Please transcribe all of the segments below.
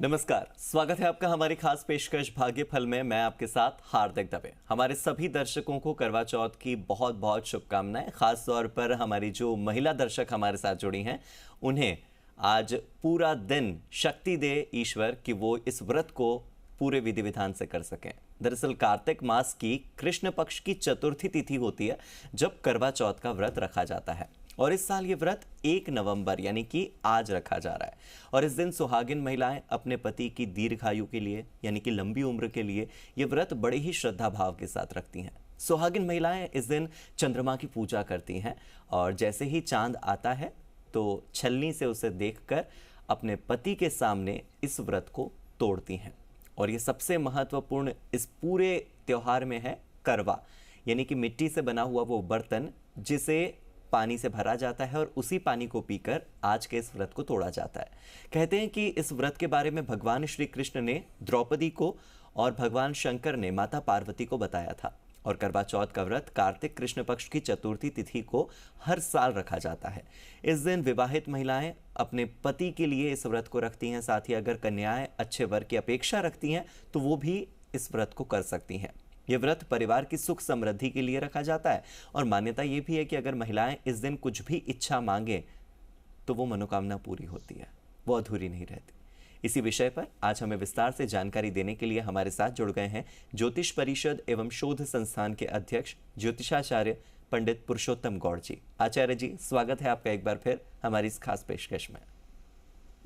नमस्कार, स्वागत है आपका हमारी खास पेशकश भाग्य फल में। मैं आपके साथ हार्दिक दवे। हमारे सभी दर्शकों को करवा चौथ की बहुत बहुत शुभकामनाएं। खास तौर पर हमारी जो महिला दर्शक हमारे साथ जुड़ी हैं, उन्हें आज पूरा दिन शक्ति दे ईश्वर कि वो इस व्रत को पूरे विधि विधान से कर सकें। दरअसल कार्तिक मास की कृष्ण पक्ष की चतुर्थी तिथि होती है जब करवा चौथ का व्रत रखा जाता है, और इस साल ये व्रत 1 नवंबर यानी कि आज रखा जा रहा है। और इस दिन सुहागिन महिलाएं अपने पति की दीर्घायु के लिए यानी कि लंबी उम्र के लिए ये व्रत बड़े ही श्रद्धा भाव के साथ रखती हैं। सुहागिन महिलाएं इस दिन चंद्रमा की पूजा करती हैं, और जैसे ही चांद आता है तो छलनी से उसे देखकर अपने पति के सामने इस व्रत को तोड़ती हैं। और ये सबसे महत्वपूर्ण इस पूरे त्योहार में है करवा, यानी कि मिट्टी से बना हुआ वो बर्तन जिसे पानी से भरा जाता है और उसी पानी को पीकर आज के इस व्रत को तोड़ा जाता है। कहते हैं कि इस व्रत के बारे में भगवान श्री कृष्ण ने द्रौपदी को और भगवान शंकर ने माता पार्वती को बताया था। और करवा चौथ का व्रत कार्तिक कृष्ण पक्ष की चतुर्थी तिथि को हर साल रखा जाता है। इस दिन विवाहित महिलाएं अपने पति के लिए इस व्रत को रखती हैं। साथ ही अगर कन्याएं अच्छे वर की अपेक्षा रखती हैं तो वो भी इस व्रत को कर सकती हैं। यह व्रत परिवार की सुख समृद्धि के लिए रखा जाता है, और मान्यता यह भी है कि अगर महिलाएं इस दिन कुछ भी इच्छा मांगे तो वो मनोकामना पूरी होती है, वो अधूरी नहीं रहती। इसी विषय पर आज हमें विस्तार से जानकारी देने के लिए हमारे साथ जुड़ गए हैं ज्योतिष परिषद एवं शोध संस्थान के अध्यक्ष ज्योतिषाचार्य पंडित पुरुषोत्तम गौड़ जी। आचार्य जी, स्वागत है आपका एक बार फिर हमारी इस खास पेशकश में।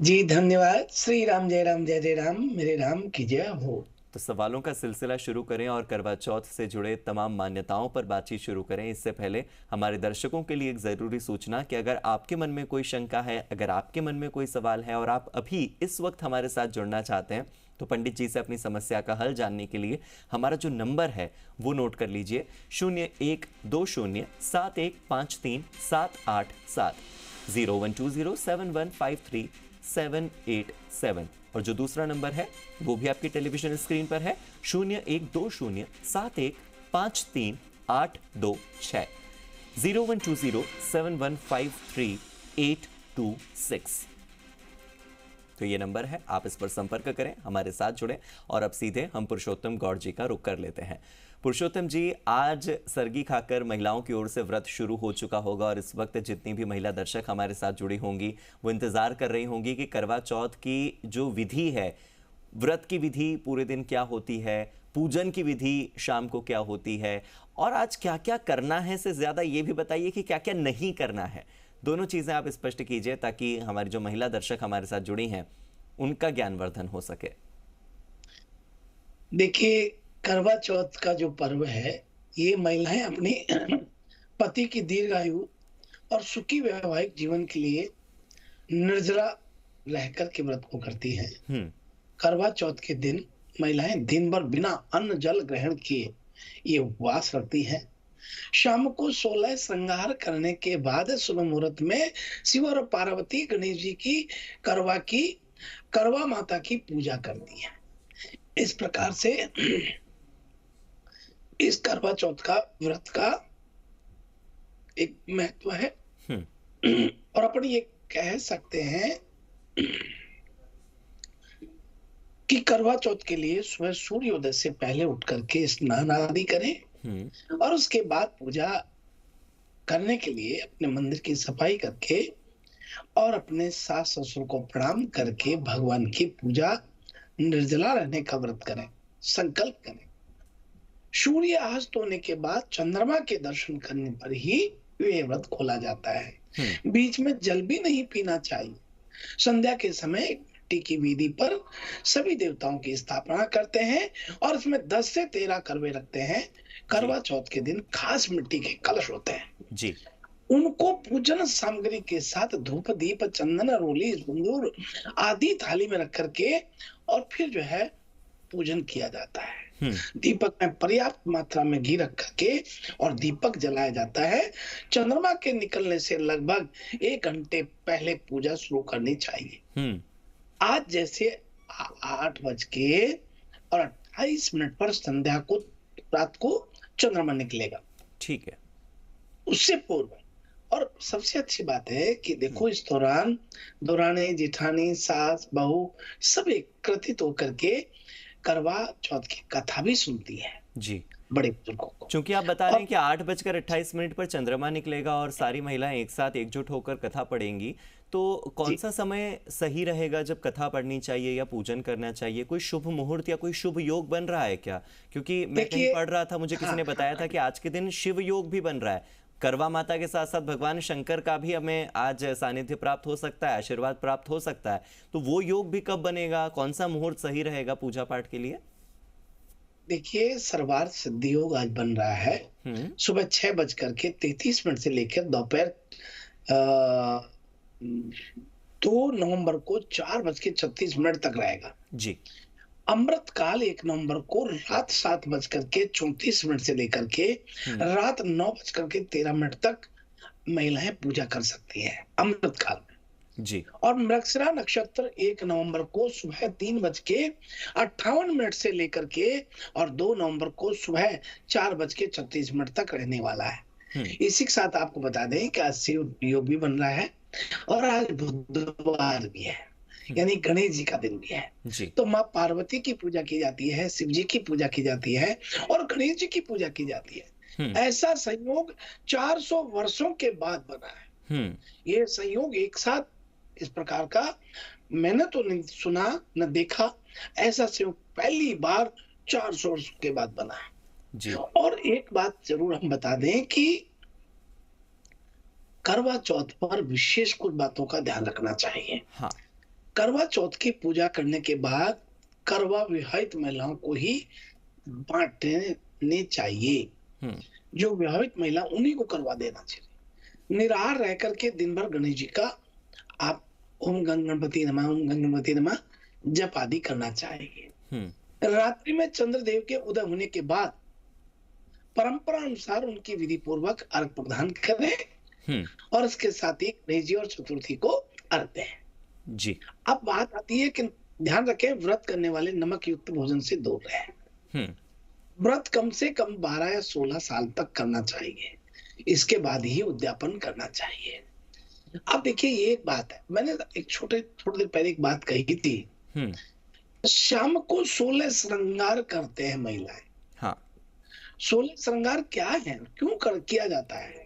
जी धन्यवाद। श्री राम जय राम जय जय राम, मेरे राम की जय हो। तो सवालों का सिलसिला शुरू करें और करवा चौथ से जुड़े तमाम मान्यताओं पर बातचीत शुरू करें। इससे पहले हमारे दर्शकों के लिए एक ज़रूरी सूचना कि अगर आपके मन में कोई शंका है, अगर आपके मन में कोई सवाल है और आप अभी इस वक्त हमारे साथ जुड़ना चाहते हैं तो पंडित जी से अपनी समस्या का हल जानने के लिए हमारा जो नंबर है वो नोट कर लीजिए, 0120715378 01207153 और जो दूसरा नंबर है वो भी आपकी टेलीविजन स्क्रीन पर है, 0120715382 01207153 तो ये नंबर है, आप इस पर संपर्क करें, हमारे साथ जुड़ें। और अब सीधे हम पुरुषोत्तम गौड़ जी का रुख कर लेते हैं। पुरुषोत्तम जी, आज सरगी खाकर महिलाओं की ओर से व्रत शुरू हो चुका होगा, और इस वक्त जितनी भी महिला दर्शक हमारे साथ जुड़ी होंगी वो इंतजार कर रही होंगी कि करवा चौथ की जो विधि है, व्रत की विधि पूरे दिन क्या होती है, पूजन की विधि शाम को क्या होती है, और आज क्या क्या करना है से ज्यादा ये भी बताइए कि क्या क्या नहीं करना है। दोनों चीजें आप स्पष्ट कीजिए ताकि हमारी जो महिला दर्शक हमारे साथ जुड़ी हैं उनका ज्ञानवर्धन हो सके। देखिए, करवा चौथ का जो पर्व है, ये महिलाएं अपने पति की दीर्घायु और सुखी वैवाहिक जीवन के लिए निर्जला रहकर के व्रत को करती हैं। करवा चौथ के दिन महिलाएं दिन भर बिना अन्न जल ग्रहण किए ये उपवास रखती हैं। शाम को 16 श्रृंगार करने के बाद सुबह मुहूर्त में शिव और पार्वती गणेश जी की करवा माता की पूजा करती है। इस प्रकार से इस करवा चौथ का व्रत का एक महत्व है। और अपन ये कह सकते हैं कि करवा चौथ के लिए सुबह सूर्योदय से पहले उठ करके स्नान आदि करें, और उसके बाद पूजा करने के लिए अपने मंदिर की सफाई करके और अपने सास ससुर को प्रणाम करके भगवान की पूजा, निर्जला रहने का व्रत करें, संकल्प करें। सूर्य अस्त होने के बाद चंद्रमा के दर्शन करने पर ही ये व्रत खोला जाता है। बीच में जल भी नहीं पीना चाहिए। संध्या के समय मिट्टी की वेदी पर सभी देवताओं की स्थापना करते हैं और इसमें 10 से 13 करवे रखते हैं। करवा चौथ के दिन खास मिट्टी के कलश होते हैं जी, उनको पूजन सामग्री के साथ धूप दीप चंदन रोली सिंदूर आदि थाली में रख करके और फिर जो है पूजन किया जाता है। दीपक में पर्याप्त मात्रा में घी रख करके और दीपक जलाया जाता है। चंद्रमा के निकलने से लगभग 1 घंटे पहले पूजा शुरू करनी चाहिए। आज जैसे 8:28 पर संध्या को रात को चंद्रमा निकलेगा, ठीक है। उससे पूर्व और सबसे अच्छी बात है कि देखो इस दौरान दौराने जेठानी सास बहू सब एकत्रित होकर के करवा चौथ की कथा भी सुनती है जी। बड़े बुजुर्गों को। चूंकि आप बता रहे और हैं कि 8:28 पर चंद्रमा निकलेगा और सारी महिलाएं एक साथ एकजुट होकर कथा पढ़ेंगी, तो कौन जी सा समय सही रहेगा जब कथा पढ़नी चाहिए या पूजन करना चाहिए? कोई शुभ मुहूर्त या कोई शुभ योग बन रहा है क्या? क्योंकि मैं कहीं देखिए, पढ़ रहा था, मुझे किसी हाँ ने हाँ बताया था कि आज के दिन शिव योग भी बन रहा है। करवा माता के साथ साथ भगवान शंकर का भी हमें आज सानिध्य प्राप्त हो सकता है, आशीर्वाद प्राप्त हो सकता है। तो वो योग भी कब बनेगा? कौन सा मुहूर्त सही रहेगा पूजा पाठ के लिए? देखिए सर्वार्थ सिद्धि योग आज बन रहा है हम्म। सुबह 6:33 से लेकर दोपहर अ, 2 नवंबर को 4:36 तक रहेगा। जी। अमृत काल 1 नवंबर को रात 7:34 से लेकर के हम्म। रात 9:13 तक महिलाएं पूजा कर सकती हैं अमृत काल में। जी। और मृगशिरा नक्षत्र 1 नवंबर को सुबह 3:58 से लेकर के और 2 नवंबर को सुबह 4:36 तक रहने वाला है। हम्म। इसी के साथ आपको बता दें कि आज शिव योग भी बन रहा है और आज बुधवार भी है, हम्म। यानी गणेश जी का दिन भी है। जी। तो माँ पार्वती की पूजा की जाती है, शिव जी की पूजा की जाती है और गणेश जी की पूजा की जाती है। हम्म। ऐसा संयोग 400 वर्षों के बाद बना है। हम्म। ये संयोग एक साथ इस प्रकार का मैंने तो नहीं सुना न देखा। ऐसा संयोग पहली बार 400 वर्ष के बाद बना है। जी। और एक बात जरूर हम बता दें कि करवा चौथ पर विशेष कुछ बातों का ध्यान रखना चाहिए। हाँ। करवा चौथ की पूजा करने के बाद करवा विवाहित महिलाओं को ही बांटने चाहिए। हम्म। जो विवाहित महिला उन्हीं को करवा देना चाहिए। निराहार रह करके दिन भर गणेश जी का आप ओम गणपति नमः ओम गणपति नमः जप आदि करना चाहिए। हम्म। रात्रि में चंद्रदेव के उदय होने के बाद परंपरा अनुसार उनकी विधि पूर्वक अर्घ प्रदान करें हम्म। और इसके साथ ही गणेश जी और चतुर्थी को अर्घ दें। जी। अब बात आती है कि ध्यान रखें व्रत करने वाले नमक युक्त भोजन से दूर रहें। हम्म। व्रत कम से कम 12 या 16 साल तक करना चाहिए। इसके बाद ही उद्यापन करना चाहिए। अब देखिए ये एक बात है, मैंने एक थोड़ी देर पहले एक बात कही थी। हम्म। शाम को 16 श्रृंगार करते हैं महिलाएं। हाँ। 16 श्रृंगार क्या है, क्यों किया जाता है?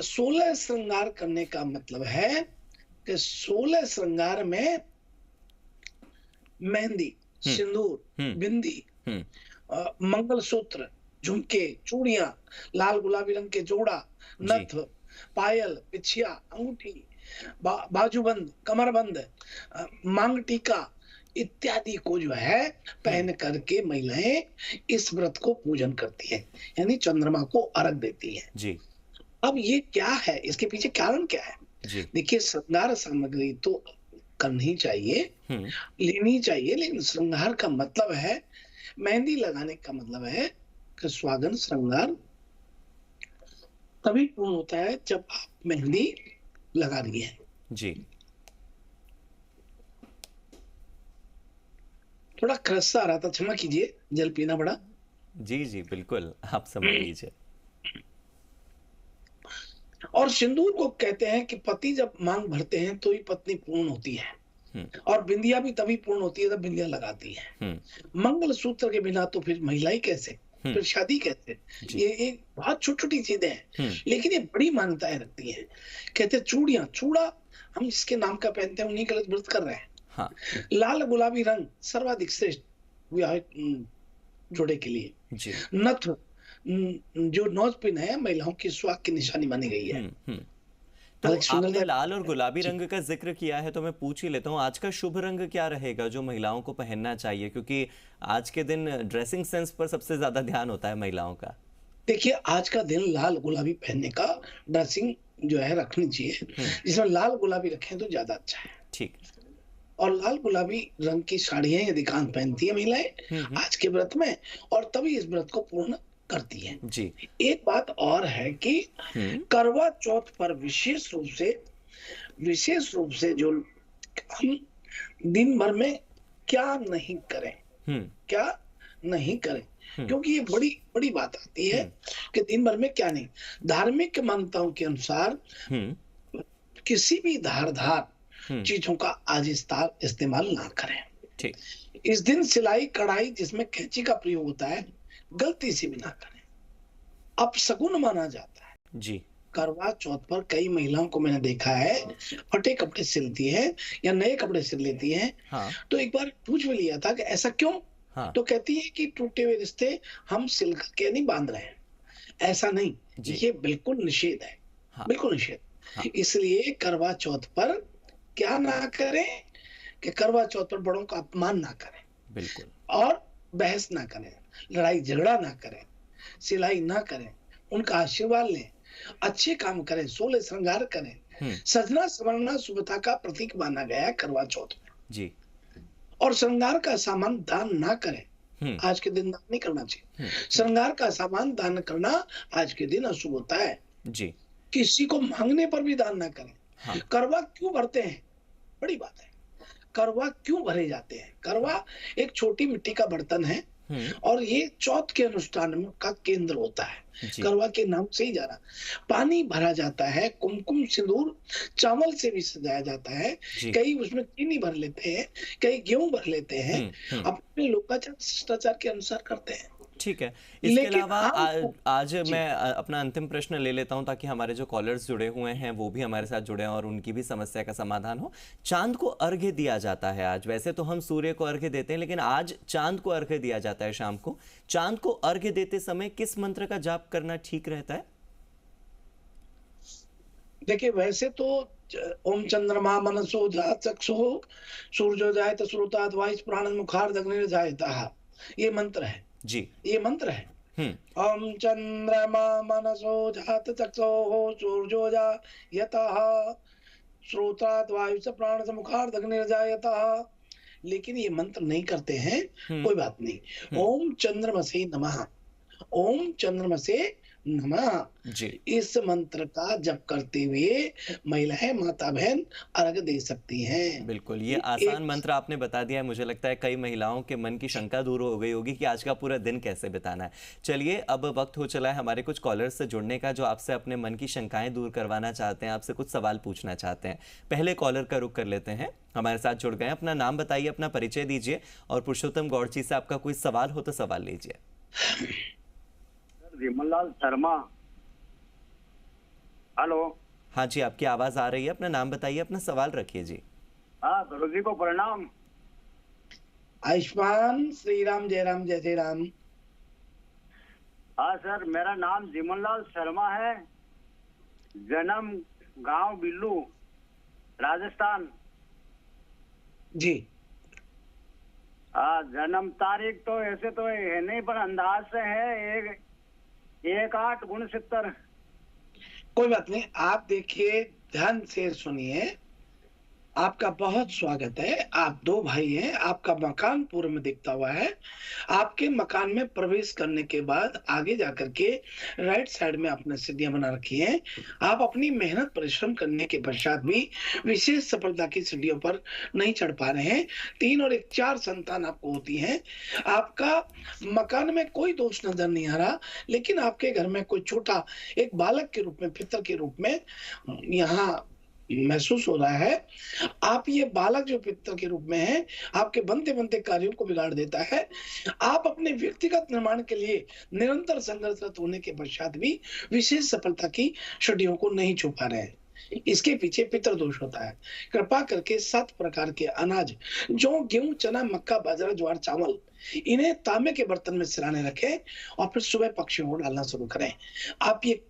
16 श्रृंगार करने का मतलब है कि 16 श्रृंगार में मेहंदी, सिंदूर, हम्म। बिंदी, हम्म। मंगलसूत्र, झुमके, चूड़ियां, लाल गुलाबी रंग के जोड़ा, जी। नथ, पायल, बिछिया, अंगूठी, बाजूबंद, कमरबंद, मांग टीका इत्यादि को जो है पहन करके महिलाएं इस व्रत को पूजन करती है, यानी चंद्रमा को अर्घ देती है। जी। अब ये क्या है, इसके पीछे कारण क्या है? जी। देखिए श्रृंगार सामग्री तो करनी चाहिए, हम्म। लेनी चाहिए, लेकिन श्रृंगार का मतलब है, मेहंदी लगाने का मतलब है कि सुहागन श्रृंगार तभी पूर्ण होता है जब आप मेहंदी लगा रही है। जी। थोड़ा खरसा आ रहा था, क्षमा कीजिए, जल पीना पड़ा। जी। जी बिल्कुल, आप समझ लीजिए। और सिंदूर को कहते हैं कि पति जब मांग भरते हैं तो ही पत्नी पूर्ण होती है, हम्म। और बिंदिया भी तभी पूर्ण होती है जब बिंदिया लगाती है। हम्म। मंगल सूत्र के बिना तो फिर महिला ही कैसे, फिर शादी कैसे? जी। ये एक बहुत छोटी छोटी चीजें हैं, हम्म। लेकिन ये बड़ी मान्यताएं रखती हैं। कहते हैं चूड़ियां, चूड़ा हम जिसके नाम का पहनते हैं उन्हीं का व्रत कर रहे हैं। हाँ। लाल गुलाबी रंग सर्वाधिक श्रेष्ठ विवाहित जोड़े के लिए। जी। नथ, जो नोजपिन है, महिलाओं की सुहाग की निशानी मानी गई है। तो अलग सुंदरता आपने लाल और गुलाबी जी। रंग का जिक्र किया है, तो मैं पूछ ही लेता हूँ, आज का शुभ रंग क्या रहेगा जो महिलाओं को पहनना चाहिए? क्योंकि आज के दिन ड्रेसिंग सेंस पर सबसे ज्यादा ध्यान होता है महिलाओं का। देखिए आज का दिन लाल गुलाबी पहनने का, ड्रेसिंग जो है रखनी चाहिए, जिसमें लाल गुलाबी रखें तो ज्यादा अच्छा है। ठीक। और लाल गुलाबी रंग की साड़ियां अधिकांश पहनती है महिलाएं आज के व्रत में, और तभी इस व्रत को पूर्ण करती है। जी। एक बात और है कि करवा चौथ पर विशेष रूप से जो हम दिन भर में क्या नहीं करें, क्या नहीं करें, क्योंकि ये बड़ी बड़ी बात आती है कि दिन भर में क्या नहीं। धार्मिक मान्यताओं के अनुसार हम्म। किसी भी धारदार हम्म। चीजों का आज इस्तेमाल ना करें। ठीक। इस दिन सिलाई कढ़ाई जिसमें कैंची का प्रयोग होता है गलती से भी ना करें, अपशगुन माना जाता है। जी। करवा चौथ पर कई महिलाओं को मैंने देखा है फटे कपड़े सिलती है या नए कपड़े सिल लेती हैं। हाँ। तो एक बार पूछ भी लिया था कि ऐसा क्यों। हाँ। तो कहती है कि टूटे हुए रिश्ते हम सिल के नहीं बांध रहे हैं। ऐसा नहीं, जी। ये बिल्कुल निषेध है। हाँ। बिल्कुल निषेध। हाँ। इसलिए करवा चौथ पर क्या ना करें कि करवा चौथ पर बड़ों का अपमान ना करें बिल्कुल। और बहस ना करें, लड़ाई झगड़ा ना करें, सिलाई ना करें, उनका आशीर्वाद लें, अच्छे काम करें, सोलह श्रृंगार करें। सजना संवरना शुभता का प्रतीक माना गया है करवा चौथ में। जी। और श्रृंगार का सामान दान ना करें। आज के दिन दान नहीं करना चाहिए। श्रृंगार का सामान दान करना आज के दिन अशुभ होता है। जी। किसी को मांगने पर भी दान ना करें। हाँ। करवा क्यों भरते हैं, बड़ी बात है। करवा क्यों भरे जाते हैं? करवा एक छोटी मिट्टी का बर्तन है और ये चौथ के अनुष्ठान का केंद्र होता है। करवा के नाम से ही जाना। पानी भरा जाता है, कुमकुम सिंदूर चावल से भी सजाया जाता है। कई उसमें चीनी भर लेते हैं, कई गेहूं भर लेते हैं। अपने लोकाचार शिष्टाचार के अनुसार करते हैं। ठीक है। इसके अलावा आज मैं अपना अंतिम प्रश्न ले लेता हूं ताकि हमारे जो कॉलर्स जुड़े हुए हैं वो भी हमारे साथ जुड़े और उनकी भी समस्या का समाधान हो। चांद को अर्घ्य दिया जाता है आज। वैसे तो हम सूर्य को अर्घ्य देते हैं लेकिन आज चांद को अर्घ्य दिया जाता है शाम को। चांद को अर्घ्य देते समय किस मंत्र का जाप करना ठीक रहता है? देखिए वैसे तो ओम चंद्रमा मनसो चक्षु सूर्यो जायत श्रोतात् वायुः प्राणं मुखार्थ अग्निर्जायतः, ये मंत्र है जी। ये मंत्र है। ओम चंद्रमा मनसो जात चक्षुः सूर्यो जायतः श्रोतात् वायुः प्राणं मुखार्थ अग्निर्जायतः। लेकिन ये मंत्र नहीं करते हैं, कोई बात नहीं। ओम चंद्रमसे नमः, ओम चंद्रमसे नमः, जी। इस मंत्र का जप करते हुए महिलाएं माता बहन अर्घ दे सकती हैं। बिल्कुल, ये आसान मंत्र आपने बता दिया है। मुझे लगता है कई महिलाओं के मन की शंका दूर हो गई होगी कि आज का पूरा दिन कैसे बिताना है। चलिए अब वक्त हो चला है हमारे कुछ कॉलर्स से जुड़ने का जो आपसे अपने मन की शंकाएं दूर करवाना चाहते हैं, आपसे कुछ सवाल पूछना चाहते हैं। पहले कॉलर का रुख कर लेते हैं, हमारे साथ जुड़ गए। अपना नाम बताइए, अपना परिचय दीजिए और पुरुषोत्तम गौड़ जी से आपका कोई सवाल हो तो सवाल लीजिए। विमललाल शर्मा। हेलो। हाँ जी, आपकी आवाज आ रही है। अपना नाम बताइए, अपना सवाल रखिए जी। हाँ, गुरु जी को प्रणाम। आयुष्मान श्री राम, जय राम, जय जय राम। हाँ सर, मेरा नाम विमललाल शर्मा है। जन्म गांव बिल्लू, राजस्थान। जी। हाँ, जन्म तारीख तो ऐसे तो है नहीं पर अंदाज से है 1/8/69। कोई बात नहीं, आप देखिए ध्यान से सुनिए। आपका बहुत स्वागत है। आप दो भाई हैं, आपका मकान पूर्व में दिखता हुआ है। आपके मकान में प्रवेश करने के बाद आगे जाकर के राइट साइड में आपने सीढ़ियां बना रखी हैं। आप अपनी मेहनत परिश्रम करने के पश्चात भी विशेष सफलता की सीढ़ियों पर नहीं चढ़ पा रहे हैं। 3 और 1 4 संतान आपको होती हैं। आपका मकान में कोई दोष नजर नहीं आ रहा, लेकिन आपके घर में कोई छोटा एक बालक के रूप में, पितर के रूप में यहाँ महसूस हो रहा है। आप ये बालक जो पितर के रूप में है, आपके बनते बनते कार्यों को बिगाड़ देता है। आप अपने व्यक्तिगत निर्माण के लिए निरंतर संघर्षरत होने के पश्चात भी विशेष सफलता की सीढ़ियों को नहीं छू पा रहे हैं। इसके पीछे पितर दोष होता है। कृपा करके 7 प्रकार के अनाज, जो गेहूं, चना, मक्का, बाजरा, ज्वार, चावल, इन्हें तांबे के बर्तन में सिराने रखें और फिर सुबह पक्षियों को डालना शुरू करें। आप ये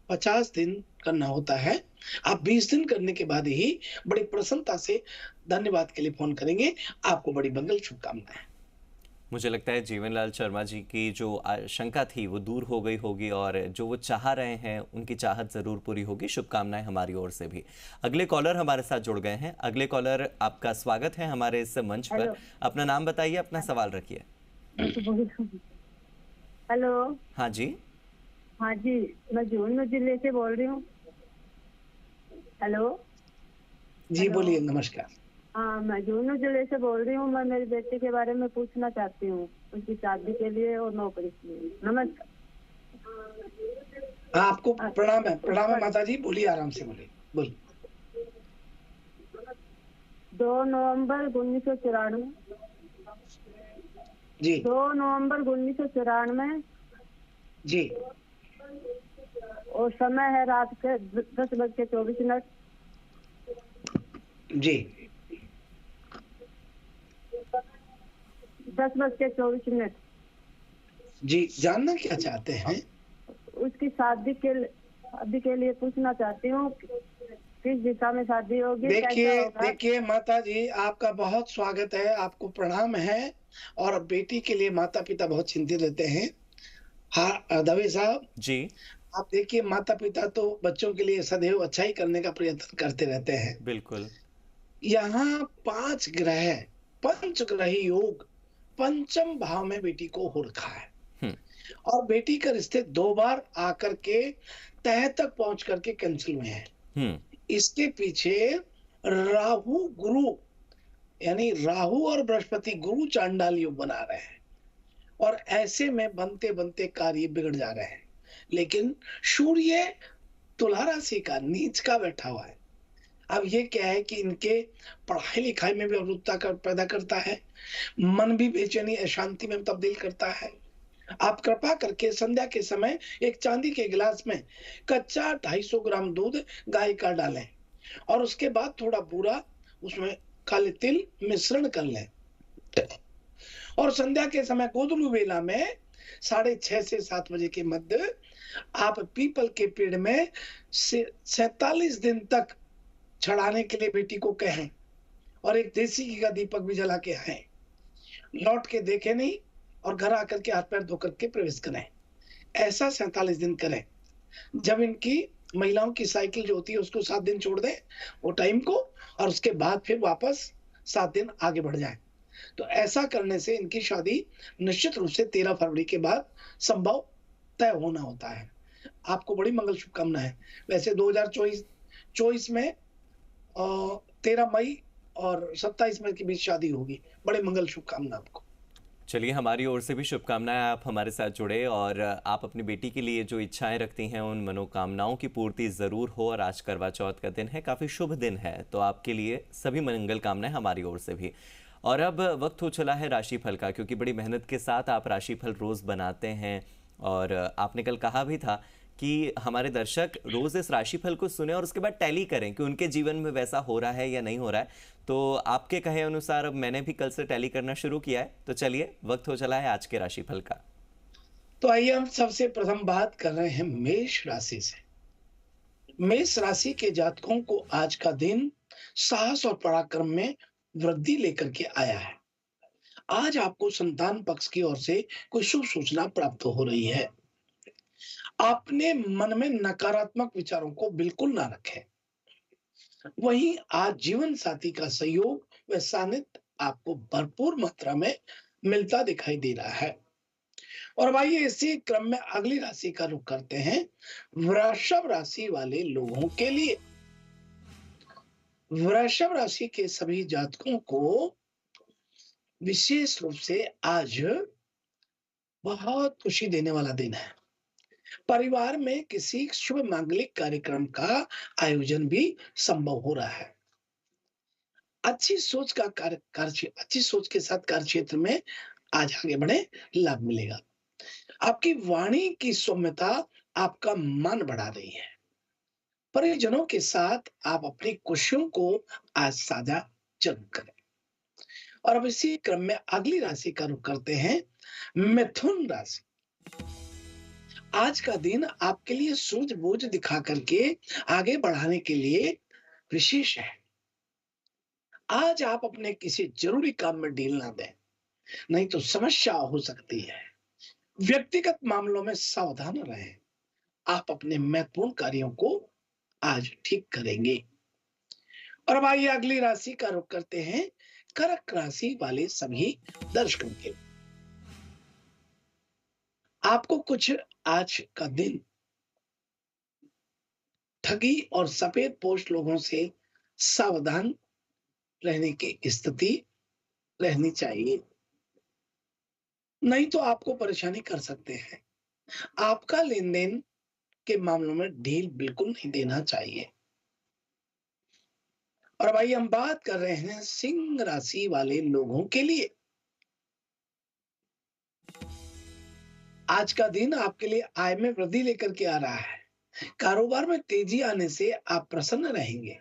50 दिन करना होता है। आप 20 दिन करने के बाद ही बड़ी प्रसन्नता से धन्यवाद के लिए फोन करेंगे। आपको बड़ी मंगल शुभकामनाएं। मुझे लगता है जीवनलाल शर्मा जी की जो शंका थी वो दूर हो गई होगी और जो वो चाह रहे हैं उनकी चाहत जरूर पूरी होगी। शुभकामनाएं हमारी ओर से भी। अगले कॉलर हमारे साथ जुड़ गए हैं। अगले कॉलर, आपका स्वागत है हमारे इस मंच पर। अपना नाम बताइए, अपना सवाल रखिए। हेलो। हाँ जी। हाँ जी, मैं झुंझुनू जिले से बोल रही हूँ। हेलो जी, बोलिए। नमस्कार। हाँ, मैं झुंझुनू जिले से बोल रही हूँ। मैं मेरे बेटे के बारे में पूछना चाहती हूँ। उसकी शादी के लिए और नौकरी के लिए। नमस्कार। आपको प्रणाम है माता जी, बोलिए, आराम से बोलिए, बोलिए। 2 नवंबर 1994 जी। 2 नवंबर 1994 जी। और समय है रात के 10:24। जी। 10:24। जी, जानना क्या चाहते हैं? उसकी शादी के लिए पूछना चाहती हूँ, किस दिशा में शादी होगी, कैसा होगा? देखिए माता जी, आपका बहुत स्वागत है, आपको प्रणाम है। और बेटी के लिए माता पिता बहुत चिंतित रहते हैं। हाँ दवे साहब जी। आप देखिए, माता पिता तो बच्चों के लिए सदैव अच्छा ही करने का प्रयत्न करते रहते हैं। बिल्कुल। यहाँ 5 ग्रह, पंचग्रही योग पंचम भाव में बेटी को हो रखा है और बेटी का रिश्ते 2 बार आकर के तह तक पहुंच करके कैंसिल हुए हैं। इसके पीछे राहु गुरु, यानी राहु और बृहस्पति गुरु चांडाल योग बना रहे हैं और ऐसे में बनते बनते कार्य बिगड़ जा रहे हैं। लेकिन सूर्य तुला राशि का नीच का बैठा हुआ है। अब ये क्या है कि इनके पढ़ाई लिखाई में भी अवरुद्धता पैदा करता है, मन भी बेचैनी अशांति में तब्दील करता है। आप कृपा करके संध्या के समय एक चांदी के गिलास में कच्चा 250 ग्राम दूध गाय का डालें और उसके बाद थोड़ा बूरा उसमें काले तिल मिश्रण कर लें और संध्या के समय गोधूली वेला में 6:30 से 7 बजे के मध्य आप पीपल के पेड़ में 47 दिन तक चढ़ाने के लिए बेटी को कहें और एक देसी घी का दीपक भी जला के आए। लौट के देखे नहीं और घर आकर के हाथ पैर धो करके प्रवेश करें। ऐसा 47 दिन करें। जब इनकी महिलाओं की साइकिल जो होती है उसको 7 दिन छोड़ दें वो टाइम को और उसके बाद फिर वापस 7 दिन आगे बढ़ जाए। तो ऐसा करने से इनकी शादी निश्चित रूप से 13 फरवरी के बाद संभव तय होना होता है। आपको बड़ी मंगल शुभकामना है। वैसे 2024 में 13 मई और 27 मई के बीच शादी होगी। बड़े मंगल शुभकामना आपको। चलिए, हमारी ओर से भी शुभकामनाएं, आप हमारे साथ जुड़े और आप अपनी बेटी के लिए जो इच्छाएं रखती हैं उन मनोकामनाओं की पूर्ति ज़रूर हो। और आज करवा चौथ का दिन है, काफ़ी शुभ दिन है, तो आपके लिए सभी मंगल कामनाएं हमारी ओर से भी। और अब वक्त हो चला है राशिफल का, क्योंकि बड़ी मेहनत के साथ आप राशिफल रोज़ बनाते हैं और आपने कल कहा भी था कि हमारे दर्शक रोज़ इस राशिफल को सुने और उसके बाद टैली करें कि उनके जीवन में वैसा हो रहा है या नहीं हो रहा है। तो आपके कहे अनुसार अब मैंने भी कल से टैली करना शुरू किया है। तो चलिए, वक्त हो चला है आज के राशिफल का। तो आइए हम सबसे प्रथम बात कर रहे हैं मेष राशि से। मेष राशि के जातकों को आज का दिन साहस और पराक्रम में वृद्धि लेकर के आया है। आज आपको संतान पक्ष की ओर से कोई शुभ सूचना प्राप्त हो रही है। अपने मन में नकारात्मक विचारों को बिल्कुल ना रखें। वहीं आज जीवन साथी का सहयोग व सानिध्य आपको भरपूर मात्रा में मिलता दिखाई दे रहा है। और अब आइए इसी क्रम में अगली राशि का रुख करते हैं। वृषभ राशि वाले लोगों के लिए वृषभ राशि के सभी जातकों को विशेष रूप से आज बहुत खुशी देने वाला दिन है। परिवार में किसी शुभ मांगलिक कार्यक्रम का आयोजन भी संभव हो रहा है। अच्छी सोच के साथ कार्यक्षेत्र में आज आगे बढ़े, लाभ मिलेगा। आपकी वाणी की सौम्यता आपका मान बढ़ा रही है। परिजनों के साथ आप अपनी खुशियों को आज साझा जरूर करें। और अब इसी क्रम में अगली राशि का रुख करते हैं, मिथुन राशि। आज का दिन आपके लिए सूझबूझ दिखा करके आगे बढ़ाने के लिए विशेष है। आज आप अपने किसी जरूरी काम में ढील ना दें, नहीं तो समस्या हो सकती है। व्यक्तिगत मामलों में सावधान रहें। आप अपने महत्वपूर्ण कार्यों को आज ठीक करेंगे। और अब आइए अगली राशि का रुख करते हैं, कर्क राशि वाले सभी दर्शकों के। आपको कुछ आज का दिन ठगी और सफेद पोश लोगों से सावधान रहने की स्थिति रहनी चाहिए। नहीं तो आपको परेशानी कर सकते हैं। आपका लेन देन के मामलों में ढील बिल्कुल नहीं देना चाहिए। और भाई हम बात कर रहे हैं सिंह राशि वाले लोगों के लिए। आज का दिन आपके लिए आय में वृद्धि लेकर के आ रहा है। कारोबार में तेजी आने से आप प्रसन्न रहेंगे।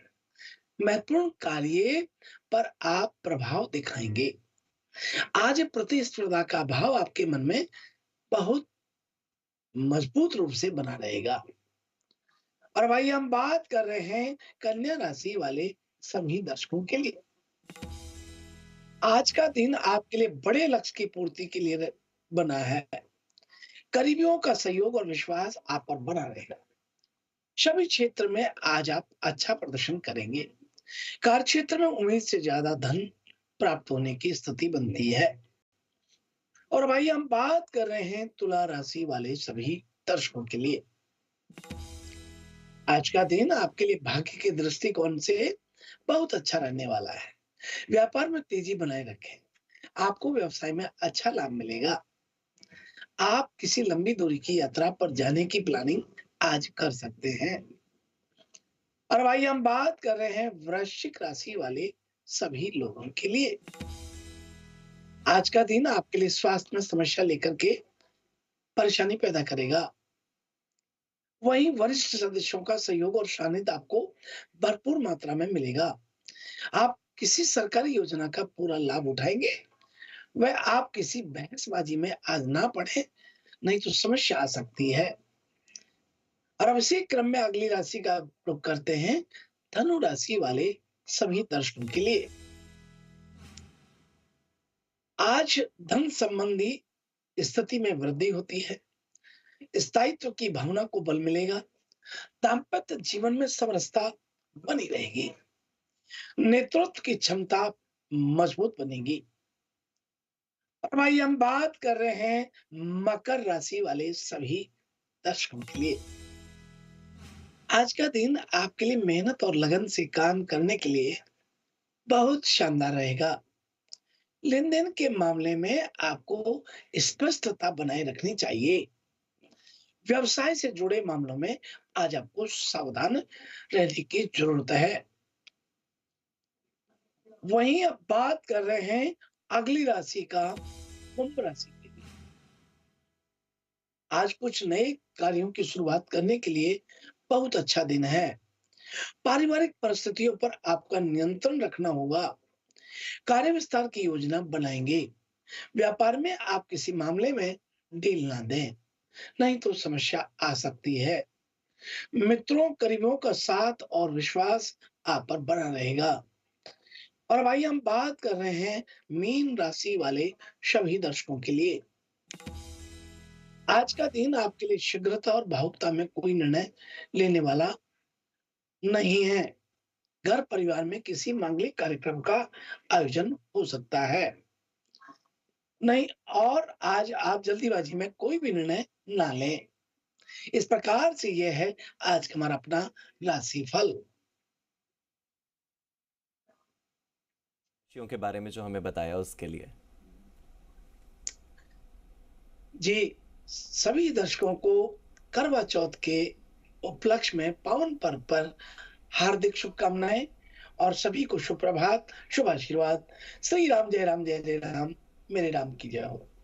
महत्वपूर्ण कार्य पर आप प्रभाव दिखाएंगे। आज प्रतिस्पर्धा का भाव आपके मन में बहुत मजबूत रूप से बना रहेगा। और भाई हम बात कर रहे हैं कन्या राशि वाले सभी दर्शकों के लिए। आज का दिन आपके लिए बड़े लक्ष्य की पूर्ति के लिए बना है। करीबियों का सहयोग और विश्वास आप पर बना रहेगा। सभी क्षेत्र में आज आप अच्छा प्रदर्शन करेंगे। कार्य क्षेत्र में उम्मीद से ज्यादा धन प्राप्त होने की स्थिति बनती है। और भाई हम बात कर रहे हैं तुला राशि वाले सभी दर्शकों के लिए। आज का दिन आपके लिए भाग्य के दृष्टिकोण से बहुत अच्छा रहने वाला है। व्यापार में तेजी बनाए रखें। आपको व्यवसाय में अच्छा लाभ मिलेगा। आप किसी लंबी दूरी की यात्रा पर जाने की प्लानिंग आज कर सकते हैं। और भाई हम बात कर रहे हैं वृश्चिक राशि वाले सभी लोगों के लिए। आज का दिन आपके लिए स्वास्थ्य में समस्या लेकर के परेशानी पैदा करेगा। वहीं वरिष्ठ सदस्यों का सहयोग और सानिध्य आपको भरपूर मात्रा में मिलेगा। आप किसी सरकारी योजना का पूरा लाभ उठाएंगे। वह आप किसी बहसबाजी में आज ना पड़े, नहीं तो समस्या आ सकती है। और अब इसी क्रम में अगली राशि का रुख करते हैं धनु राशि वाले सभी दर्शकों के लिए। आज धन संबंधी स्थिति में वृद्धि होती है। स्थायित्व की भावना को बल मिलेगा। दाम्पत्य जीवन में समरसता बनी रहेगी। नेतृत्व की क्षमता मजबूत बनेगी। और भाई हम बात कर रहे हैं मकर राशि वाले सभी दर्शकों के लिए। आज का दिन आपके लिए मेहनत और लगन से काम करने के लिए बहुत शानदार रहेगा। लेन देन के मामले में आपको स्पष्टता बनाए रखनी चाहिए। व्यवसाय से जुड़े मामलों में आज आपको सावधान रहने की जरूरत है। वहीं अब बात कर रहे हैं अगली राशि का कुंभ राशि के लिए। आज कुछ नए कार्यों की शुरुआत करने के लिए बहुत अच्छा दिन है। पारिवारिक परिस्थितियों पर आपका नियंत्रण रखना होगा। कार्य विस्तार की योजना बनाएंगे। व्यापार में आप किसी मामले में डील ना दें, नहीं तो समस्या आ सकती है। मित्रों करीबियों का साथ और विश्वास आप पर बना रहेगा। और भाई हम बात कर रहे हैं मीन राशि वाले सभी दर्शकों के लिए। आज का दिन आपके लिए शीघ्रता और भावुकता में कोई निर्णय लेने वाला नहीं है। घर परिवार में किसी मांगलिक कार्यक्रम का आयोजन हो सकता है। नहीं, और आज आप जल्दीबाजी में कोई भी निर्णय ना लें। इस प्रकार से यह है आज का हमारा अपना राशिफल। के बारे में जो हमें बताया उसके लिए जी, सभी दर्शकों को करवा चौथ के उपलक्ष्य में पावन पर्व पर हार्दिक शुभकामनाएं और सभी को सुप्रभात, शुभ आशीर्वाद। श्री राम जय राम, जय जय राम, मेरे राम की जय हो।